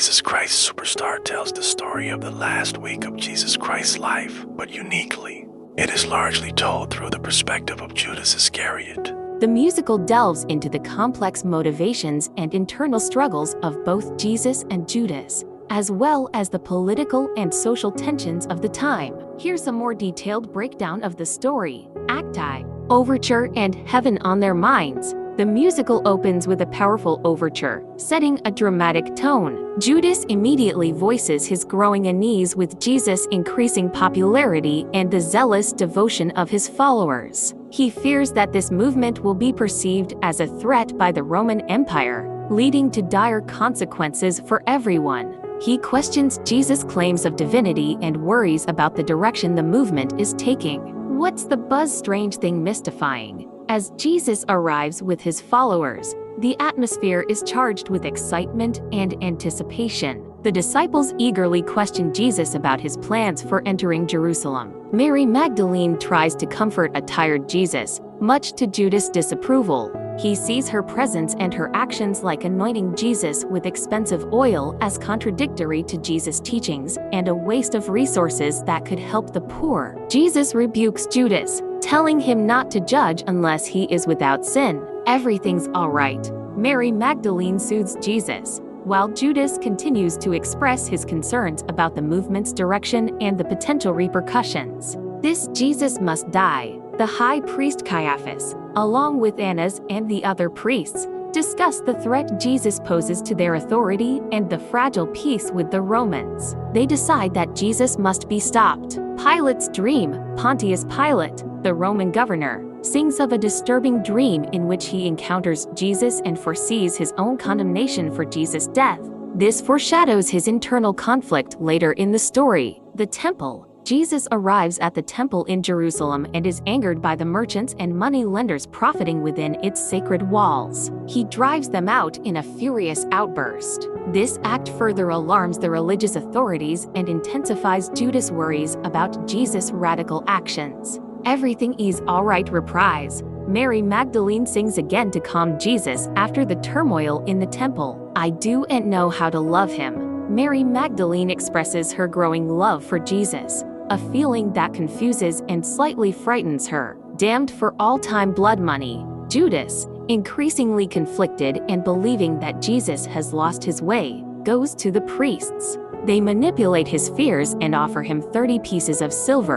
Jesus Christ Superstar tells the story of the last week of Jesus Christ's life, but uniquely. It is largely told through the perspective of Judas Iscariot. The musical delves into the complex motivations and internal struggles of both Jesus and Judas, as well as the political and social tensions of the time. Here's a more detailed breakdown of the story. Act I, Overture and Heaven on Their Minds. The musical opens with a powerful overture, setting a dramatic tone. Judas immediately voices his growing unease with Jesus' increasing popularity and the zealous devotion of his followers. He fears that this movement will be perceived as a threat by the Roman Empire, leading to dire consequences for everyone. He questions Jesus' claims of divinity and worries about the direction the movement is taking. What's the buzz? Strange thing mystifying. As Jesus arrives with his followers, the atmosphere is charged with excitement and anticipation. The disciples eagerly question Jesus about his plans for entering Jerusalem. Mary Magdalene tries to comfort a tired Jesus, much to Judas' disapproval. He sees her presence and her actions like anointing Jesus with expensive oil as contradictory to Jesus' teachings and a waste of resources that could help the poor. Jesus rebukes Judas, telling him not to judge unless he is without sin. Everything's all right. Mary Magdalene soothes Jesus, while Judas continues to express his concerns about the movement's direction and the potential repercussions. This Jesus must die. The high priest Caiaphas, along with Annas and the other priests, discuss the threat Jesus poses to their authority and the fragile peace with the Romans. They decide that Jesus must be stopped. Pilate's dream. Pontius Pilate, the Roman governor, sings of a disturbing dream in which he encounters Jesus and foresees his own condemnation for Jesus' death. This foreshadows his internal conflict later in the story. The temple. Jesus arrives at the temple in Jerusalem and is angered by the merchants and money lenders profiting within its sacred walls. He drives them out in a furious outburst. This act further alarms the religious authorities and intensifies Judas' worries about Jesus' radical actions. Everything is all right reprise. Mary Magdalene sings again to calm Jesus after the turmoil in the temple. I do and know how to love him. Mary Magdalene expresses her growing love for Jesus, a feeling that confuses and slightly frightens her. Damned for all-time blood money. Judas, increasingly conflicted and believing that Jesus has lost his way, goes to the priests. They manipulate his fears and offer him 30 pieces of silver